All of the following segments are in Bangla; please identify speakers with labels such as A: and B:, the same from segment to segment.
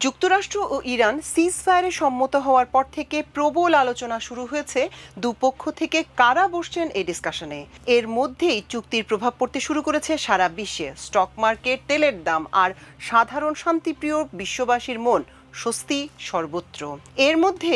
A: যুক্তরাষ্ট্র ও ইরান সিজফায়ারে সম্মত হওয়ার পর থেকে প্রবল আলোচনা শুরু হয়েছে দুপক্ষ থেকে কারা বসছেন এই ডিসকাশনে। এর মধ্যেই চুক্তির প্রভাব পড়তে শুরু করেছে সারা বিশ্বে। স্টক মার্কেট, তেলের দাম আর সাধারণ শান্তিপ্রিয় বিশ্ববাসীর মন স্বস্তি সর্বত্র। এর মধ্যে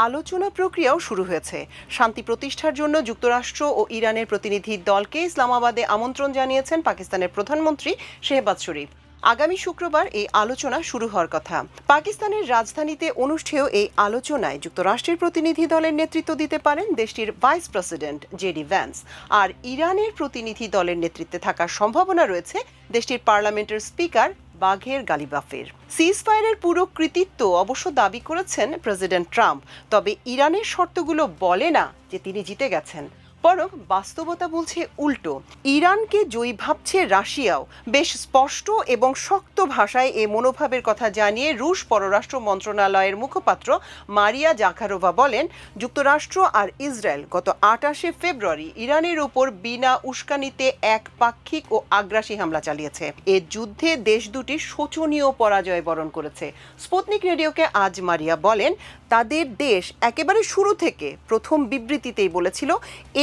A: আলোচনা প্রক্রিয়াও শুরু হয়েছে। শান্তি প্রতিষ্ঠার জন্য যুক্তরাষ্ট্র ও ইরানের প্রতিনিধি দলকে ইসলামাবাদে আমন্ত্রণ জানিয়েছেন পাকিস্তানের প্রধানমন্ত্রী শেহবাজ শরীফ। আগামী শুক্রবার এই আলোচনা শুরু হওয়ার কথা। পাকিস্তানের রাজধানীতে অনুষ্ঠেয় এই আলোচনায় যুক্তরাষ্ট্রের প্রতিনিধি দলের নেতৃত্ব দিতে পারেন দেশটির ভাইস প্রেসিডেন্ট জেডি ভ্যান্স, আর ইরানের প্রতিনিধি দলের নেতৃত্বে থাকার সম্ভাবনা রয়েছে দেশটির পার্লামেন্টের স্পিকার বাঘের গালিবাফের। সিজফায়ারের পুরো কৃতিত্ব অবশ্য দাবি করেছেন প্রেসিডেন্ট ট্রাম্প, তবে ইরানের শর্তগুলো বলে না যে তিনি জিতে গেছেন, বরং বাস্তবতা বলছে উল্টো। ইরানকে জয়ী ভাবছে রাশিয়াও। বেশ স্পষ্ট এবং শক্ত ভাষায় এ মনোভাবের কথা জানিয়ে রুশ পররাষ্ট্র মন্ত্রণালয়ের মুখপাত্র মারিয়া জাখারোভা বলেন, যুক্তরাষ্ট্র আর ইসরায়েল গত 28 ফেব্রুয়ারি ইরানের ওপর বিনা উস্কানিতে একপাক্ষিক ও আগ্রাসী হামলা চালিয়েছে। এ যুদ্ধে দেশ দুটি শোচনীয় পরাজয় বরণ করেছে। স্পুতনিক রেডিওকে আজ মারিয়া বলেন, তাদের দেশ একেবারে শুরু থেকে প্রথম বিবৃতিতেই বলেছিল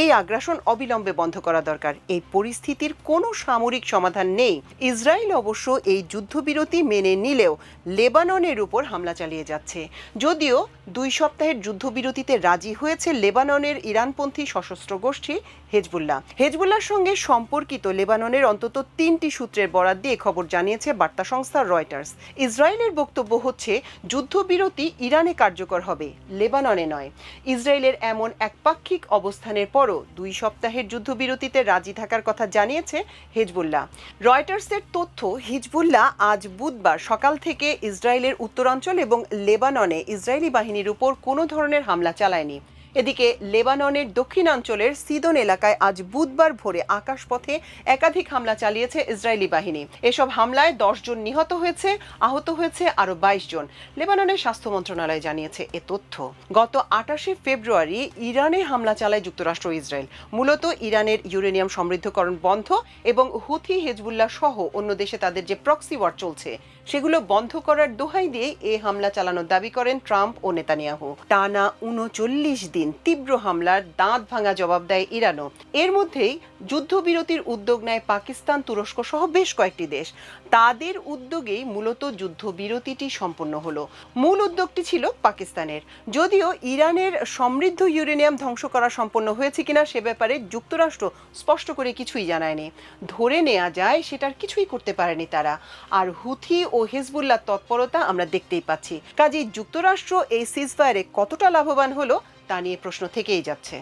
A: এই আগ্রাসন অবিলম্বে বন্ধ করা দরকার। এই পরিস্থিতির কোনো সামরিক সমাধান নেই। ইসরায়েল অবশ্য এই যুদ্ধবিরতি মেনে নিলেও লেবাননের উপর হামলা চালিয়ে যাচ্ছে। যদিও 2 সপ্তাহের যুদ্ধবিরতিতে রাজি হয়েছে লেবাননের ইরানপন্থী সশস্ত্র গোষ্ঠী হেজবুল্লাহর সঙ্গে সম্পর্কিত লেবাননের অন্তত 3টি সূত্রের বরাত দিয়ে খবর জানিয়েছে বার্তা সংস্থা রয়টার্স। ইসরায়েলের বক্তব্য হচ্ছে, যুদ্ধবিরতি ইরানে কার্যকর হবে, লেবাননে নয়। ইসরায়েলের এমন একপাক্ষিক অবস্থানের পরও 2 সপ্তাহের যুদ্ধবিরতিতে রাজি থাকার কথা জানিয়েছে হেজবুল্লাহ। রয়টার্সের তথ্য, হিজবুল্লাহ আজ বুধবার সকাল থেকে ইসরায়েলের উত্তরাঞ্চল এবং লেবাননে ইসরায়েলি বাহিনীর উপর কোনো ধরনের হামলা চালায়নি। এদিকে লেবাননের দক্ষিণাঞ্চলের সিদন এলাকায় আজ বুধবার ভোরে আকাশপথে একাধিক হামলা চালিয়েছে ইসরায়েলি বাহিনী। এসব হামলায় 10 জন নিহত হয়েছে, আহত হয়েছে আরও 22 জন। লেবাননের স্বাস্থ্য মন্ত্রণালয় জানিয়েছে এ তথ্য। গত 28 ফেব্রুয়ারি ইরানে হামলা চালায় যুক্তরাষ্ট্র ও ইসরায়েল। মূলত ইরানের ইউরেনিয়াম সমৃদ্ধকরণ বন্ধ এবং হুথি, হেজবুল্লাহ সহ অন্য দেশে তাদের যে প্রক্সি ওয়ার চলছে সেগুলো বন্ধ করার দোহাই দিয়ে এ হামলা চালানোর দাবি করেন ট্রাম্প ও নেতানিয়াহু। টানা 39 দিন তীব্র হামলার দাঁত ভাঙা জবাব দেয় ইরানও। এর মধ্যেই যুদ্ধবিরতির উদ্যোগ নেয় পাকিস্তান, তুরস্ক সহ বেশ কয়েকটি দেশ। তাদের উদ্যোগেই মূলত যুদ্ধবিরতিটি সম্পন্ন হলো। মূল উদ্যোগটি ছিল পাকিস্তানের। যদিও ইরানের সমৃদ্ধ ইউরেনিয়াম ধ্বংস করা সম্পন্ন হয়েছে কিনা সে ব্যাপারে যুক্তরাষ্ট্র স্পষ্ট করে কিছুই জানায়নি। ধরে নেওয়া যায় সেটার কিছুই করতে পারেনি তারা। আর হুথি ও হিজবুল্লাহ তৎপরতা আমরা দেখতেই পাচ্ছি। কাজেই যুক্তরাষ্ট্র এই সিজফায়ারে কতটা লাভবান হলো তা নিয়ে প্রশ্ন থেকেই যাচ্ছে।